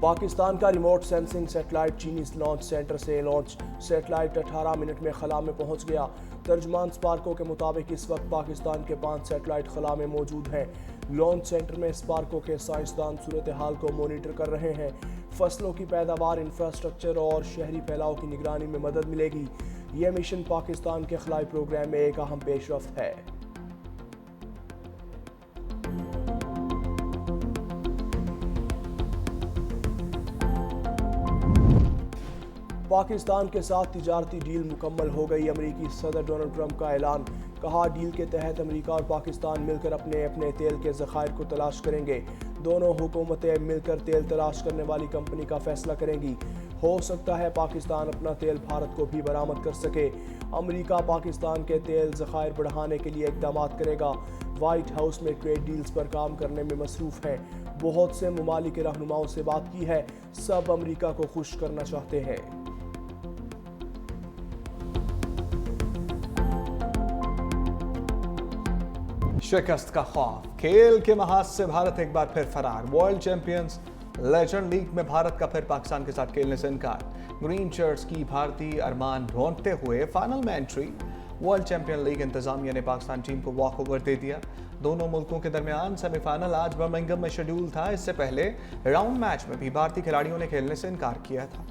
पाकिस्तान का remote sensing satellite चीनी launch centre से लॉन्च। सैटेलाइट 18 मिनट में खला में पहुंच गया। तर्जमान स्पार्को के मुताबिक इस वक्त पाकिस्तान के 5 सैटेलाइट खला में मौजूद हैं। लॉन्च सेंटर में स्पार्को के साइंसदान सूरत हाल को मॉनिटर कर रहे हैं। फसलों की पैदावार, इंफ्रास्ट्रक्चर और शहरी फैलाव की निगरानी में मदद मिलेगी। यह मिशन पाकिस्तान के खलाई प्रोग्राम में एक अहम पेशरफ्त है। पाकिस्तान के साथ तिजारती डील मुकम्मल हो गई। अमेरिकी सदर डोनाल्ड ट्रंप का ऐलान। कहा, डील के तहत अमेरिका और पाकिस्तान मिलकर अपने अपने तेल के ज़खायर को तलाश करेंगे। दोनों हुकूमतें मिलकर तेल तलाश करने वाली कंपनी का फैसला करेंगी। हो सकता है पाकिस्तान अपना तेल भारत को भी बरामद कर सके। अमेरिका पाकिस्तान के तेल ज़खायर बढ़ाने के लिए इक़दाम करेगा। वाइट हाउस में ट्रेड डील्स पर काम करने में मसरूफ़ है। बहुत से ममालिक के रहनुमाओं से बात की है। सब अमेरिका को खुश करना चाहते हैं। शिकस्त का खौफ, खेल के महाज से भारत एक बार फिर फरार। वर्ल्ड चैंपियंस लेजेंड लीग में भारत का फिर पाकिस्तान के साथ खेलने से इनकार। ग्रीन शर्ट्स की भारतीय अरमान रोंदते हुए फाइनल में एंट्री। वर्ल्ड चैंपियन लीग इंतजामिया ने पाकिस्तान टीम को वॉक ओवर दे दिया। दोनों मुल्कों के दरमियान सेमीफाइनल आज बर्मिंघम में शेड्यूल था। इससे पहले राउंड मैच में भी भारतीय खिलाड़ियों ने खेलने से इनकार किया था।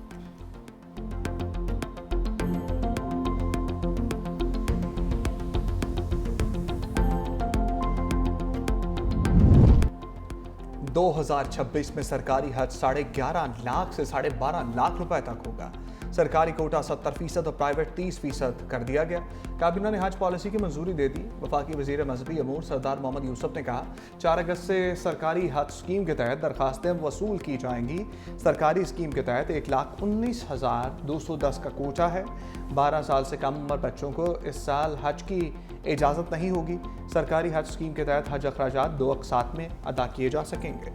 दो 2026 में सरकारी हज 11.5 लाख से 12.5 लाख रुपए तक होगा। सरकारी कोटा 70% और प्राइवेट 30% कर दिया गया। काबीना ने हज पॉलिसी की मंजूरी दे दी। वफाकी वजीर मजहबी अमूर सरदार मोहम्मद यूसुफ ने कहा, 4 अगस्त से सरकारी हज स्कीम के तहत दरखास्तें वसूल की जाएंगी। सरकारी स्कीम के तहत 1,19,210 का कोटा है। 12 साल से कम उम्र बच्चों को इस साल हज की इजाज़त नहीं होगी। सरकारी हज स्कीम के तहत हज अखराजात 2 अक़सात में अदा किए जा सकेंगे।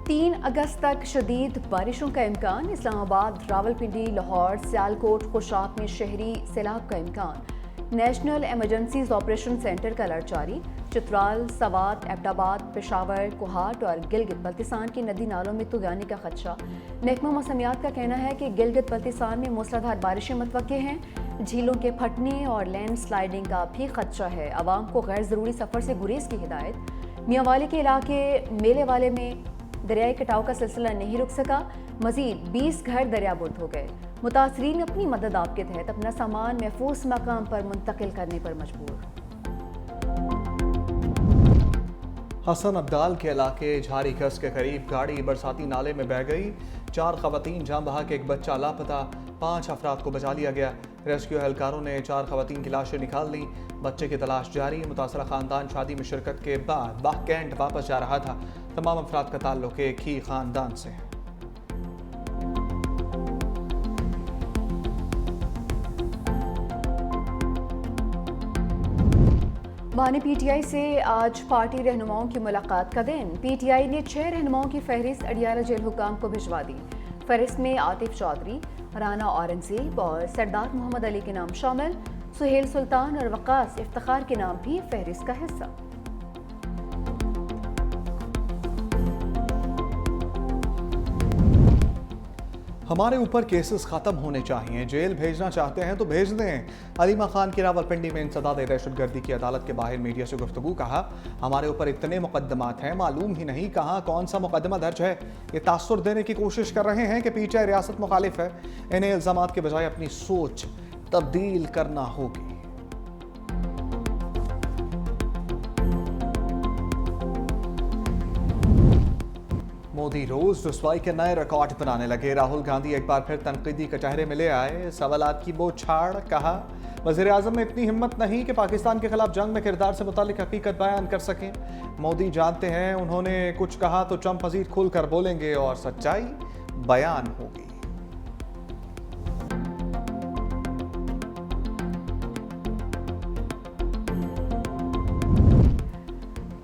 3 अगस्त तक शदीद बारिशों का इम्कान। इस्लामाबाद, रावलपिंडी, लाहौर, सियालकोट, खुशाब में शहरी सैलाब का इम्कान। नेशनल इमरजेंसीज ऑपरेशन सेंटर का अलर्ट जारी। चित्राल, सवात, एबटाबाद, पेशावर, कोहाट और गिलगित बल्तिस्तान के नदी नालों में तूफ़ानी का खदशा। महकमा मौसमियात का कहना है कि गिलगित बल्तिस्तान में मूसलाधार बारिशें मुतवक्के हैं। झीलों के फटने और लैंड स्लाइडिंग का भी खदशा है। आवाम को गैर ज़रूरी सफ़र से गुरेज की हिदायत। मियांवाली के इलाके मेले वाले में दरियाई कटाव का सिलसिला नहीं रुक सका। मजीद 20 घर दरियाबुर्द हो गए। मुतासरीन अपनी मदद आप के तहत अपना सामान महफूज मकाम पर मुंतकिल करने पर मजबूर। हसन अब्दाल के इलाके झारी कस के करीब गाड़ी बरसाती नाले में बह गई। 4 खवातीन जान बहा के एक बच्चा लापता। 5 अफराद को बचा लिया गया। रेस्क्यू एहलकारों ने 4 खवातीन की लाशें निकाल ली। बच्चे की तलाश जारी। मुतासरा खानदान शादी में शिरकत के बाद बाह कैंट वापस जा रहा था। तमाम अफराद का ताल्लुक एक ही खानदान से है। बानी पीटीआई से आज पार्टी रहनुमाओं की मुलाकात का दिन। पीटीआई ने 6 रहनुमाओं की फहरिस्त अडियाला जेल हुकाम को भिजवा दी। फहरिस्त में आतिफ चौधरी, राना औरंगजेब और सरदार मोहम्मद अली के नाम शामिल। सुहेल सुल्तान और वकास इफ्तिखार के नाम भी फहरिस्त का हिस्सा। हमारे ऊपर केसेस खत्म होने चाहिए। जेल भेजना चाहते हैं तो भेज दें। अलीमा खान की रावलपिंडी में इंसदाद दहशतगर्दी की अदालत के बाहर मीडिया से गुफ्तगू। कहा, हमारे ऊपर इतने मुकदमात हैं, मालूम ही नहीं कहाँ कौन सा मुकदमा दर्ज है। ये तासुर देने की कोशिश कर रहे हैं कि पीटीआई रियासत मुखालिफ है। इन्हें इल्जामात के बजाय अपनी सोच तब्दील करना होगी। मोदी रोज रुसवाई के नए रिकॉर्ड बनाने लगे। राहुल गांधी एक बार फिर तनकीदी कचहरे में ले आए। सवालात की बौछार। कहा, वज़ीर आज़म में इतनी हिम्मत नहीं कि पाकिस्तान के खिलाफ जंग में किरदार से मुतालिक हकीकत बयान कर सकें। मोदी जानते हैं उन्होंने कुछ कहा तो ट्रंप मज़ीद खुलकर बोलेंगे और सच्चाई बयान होगी।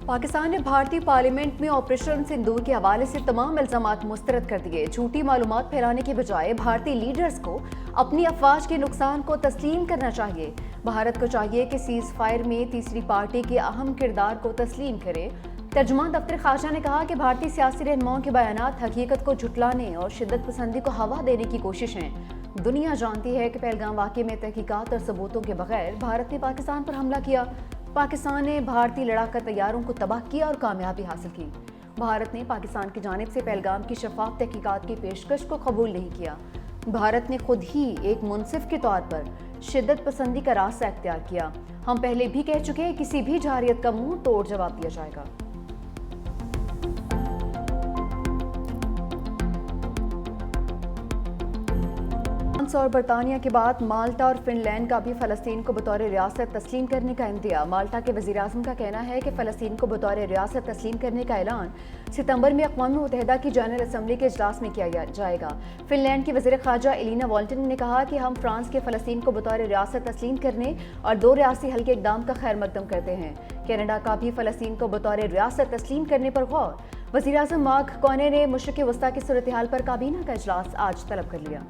पाकिस्तान ने भारतीय पार्लियामेंट में ऑपरेशन सिंदूर के हवाले से तमाम इल्जामात मुस्तरद कर दिए। झूठी मालूमात फैलाने के बजाय भारतीय लीडर्स को अपनी अफवाज के नुकसान को तस्लीम करना चाहिए। भारत को चाहिए कि सीज फायर में तीसरी पार्टी के अहम किरदार को तस्लीम करे। तर्जुमान दफ्तर खारजा ने कहा कि भारतीय सियासी रहनुमाओं के बयानात हकीकत को झुटलाने और शिद्दत पसंदी को हवा देने की कोशिश हैं। दुनिया जानती है कि पहलगाम वाक़े में तहकीकात और सबूतों के बगैर भारत ने पाकिस्तान पर हमला किया। पाकिस्तान ने भारतीय लड़ाका तैयारों को तबाह किया और कामयाबी हासिल की। भारत ने पाकिस्तान की जानिब से पहलगाम की शफाफ तहकीकात की पेशकश को कबूल नहीं किया। भारत ने खुद ही एक मुनसिफ के तौर पर शिद्दत पसंदी का रास्ता अख्तियार किया। हम पहले भी कह चुके हैं, किसी भी जारियत का मुंह तोड़ जवाब दिया जाएगा। और बरतानिया के बाद माल्टा और फिनलैंड का भी फ़लस्तीन को बतौर रियासत तस्लीम करने का इंतज़ार। माल्टा के वज़ीर-ए-आज़म का कहना है कि फ़लस्तीन को बतौर रियासत तस्लीम करने का ऐलान सितंबर में अक़वाम मुत्तहिदा की जनरल असम्बली के इजलास में किया जाएगा। फिनलैंड की वज़ीर ख़ारजा एलिना वॉल्टन ने कहा कि हम फ्रांस के फ़लस्तीन को बतौर रियासत तस्लीम करने और 2 रियासी हल के इक़दाम का खैर मकदम करते हैं। कनाडा का भी फ़लस्तीन को बतौर रियासत तस्लीम करने पर गौर। वज़ीर-ए-आज़म मार्क कार्ने ने मशरिक़ वस्ता की सूरत हाल पर काबीना का इजलास आज तलब कर लिया।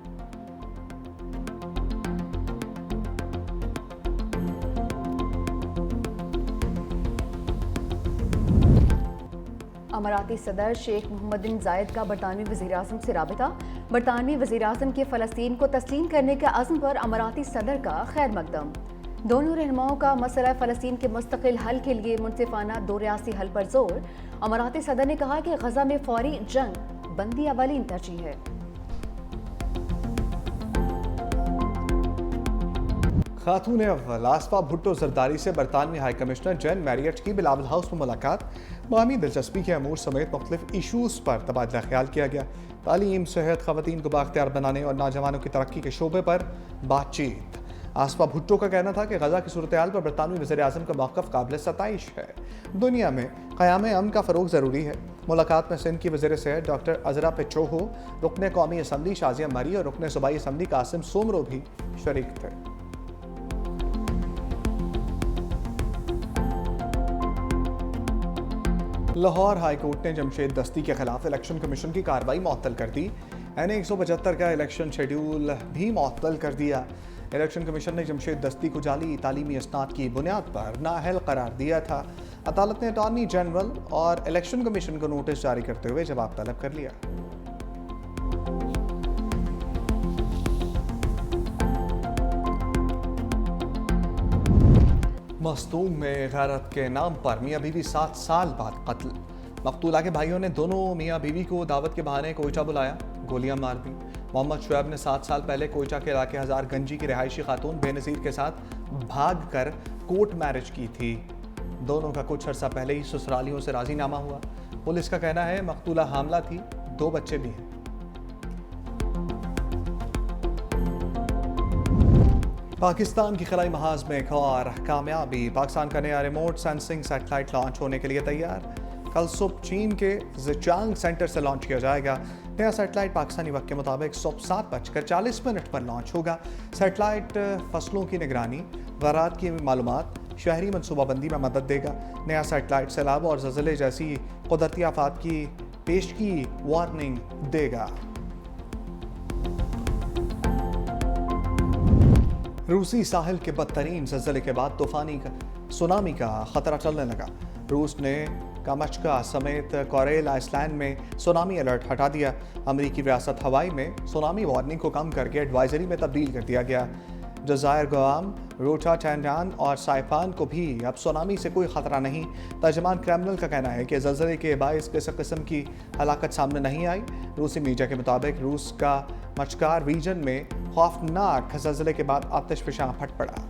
अमाराती सदर शेख मोहम्मद बिन जायद का बरतानवी वज़ीर-ए-आज़म से राबिता। बरतानवी वज़ीर-ए-आज़म के फ़लस्तीन को तस्लीम करने के अज़्म पर अमाराती सदर का खैर मकदम। दोनों रहनुमाओं का मसला फ़लस्तीन के मुस्तक़िल हल के लिए मुनसिफाना 2 रियासी हल पर जोर। अमाराती सदर ने कहा कि गज़ा में फौरी जंग बंदी अवलीन तरजीह है। खातून अव्वल आसफा भुट्टो जरदारी से बरतानवी हाई कमिश्नर जैन मैरियट की बिलावल हाउस में मुलाकात। बाहमी दिलचस्पी के अमूर समेत मुख्तलिफ इशूज़ पर तबादला ख्याल किया गया। तालीम, सेहत, ख़वातीन को बाख्तियार बनाने और नौजवानों की तरक्की के शोबे पर बातचीत। आसफा भुट्टो का कहना था कि गजा की सूरत हाल पर बरतानवी वज़ीर-ए-आज़म का मौक़िफ़ काबिल सताइश है। दुनिया में क़याम अमन का फ़रोग़ ज़रूरी है। मुलाकात में सिंध की वज़ीर सेहत डॉक्टर अज़रा पेट्रोहो, रुकन कौमी असम्बली शाज़िया मरी और रुकन सूबाई असम्बली कासिम सोमरो भी शरीक थे। लाहौर हाई कोर्ट ने जमशेद दस्ती के खिलाफ इलेक्शन कमीशन की कार्रवाई मुअत्तल कर दी। NA 175 का इलेक्शन शेड्यूल भी मुअत्तल कर दिया। इलेक्शन कमीशन ने जमशेद दस्ती को जाली तालीमी इसनाद की बुनियाद पर नाअहल करार दिया था। अदालत ने अटॉर्नी जनरल और इलेक्शन कमीशन को नोटिस जारी करते हुए जवाब तलब कर लिया। मस्तूंग में गैरत के नाम पर मियाँ बीवी 7 साल बाद कत्ल। मकतूला के भाइयों ने दोनों मियाँ बीवी को दावत के बहाने कोयटा बुलाया, गोलियां मार दी। मोहम्मद शुएब ने 7 साल पहले कोयटा के इलाके हजार गंजी की रिहायशी खातून बेनज़ीर के साथ भाग कर कोर्ट मैरिज की थी। दोनों का कुछ अर्सा पहले ही ससुरालियों से राजीनामा हुआ। पुलिस का कहना है मकतूला हामला थी, 2 बच्चे भी हैं। पाकिस्तान की खलाई महाज में एक और कामयाबी। पाकिस्तान का नया रिमोट सेंसिंग सैटेलाइट लॉन्च होने के लिए तैयार। कल सुबह चीन के ज़िचांग सेंटर से लॉन्च किया जाएगा। नया सैटेलाइट पाकिस्तानी वक्त के मुताबिक सुबह 7:40 पर लॉन्च होगा। सैटेलाइट फसलों की निगरानी, ज़राअत की मालूमात, शहरी मनसूबाबंदी में मदद देगा। नया सैटेलाइट सैलाब और ज़लज़ले जैसी कुदरती आफात की पेशगी वार्निंग देगा। रूसी साहिल के बदतरीन ज़लज़ले के बाद सुनामी का खतरा चलने लगा। रूस ने कामचका समेत कोरेल आइसलैंड में सुनामी अलर्ट हटा दिया। अमेरिकी रियासत हवाई में सुनामी वार्निंग को कम करके एडवाइजरी में तब्दील कर दिया गया। जज़ायर गुआम, रोटा टैंडान और साइपान को भी अब सुनामी से कोई ख़तरा नहीं। तर्जमान क्रेमलिन का कहना है कि ज़लज़ले के बाइस किसी किस्म की हलाकत सामने नहीं आई। रूसी मीडिया के मुताबिक रूस का मचकार रीजन में खौफनाक ज़लज़ले के बाद आतिश फ़शां फट पड़ा।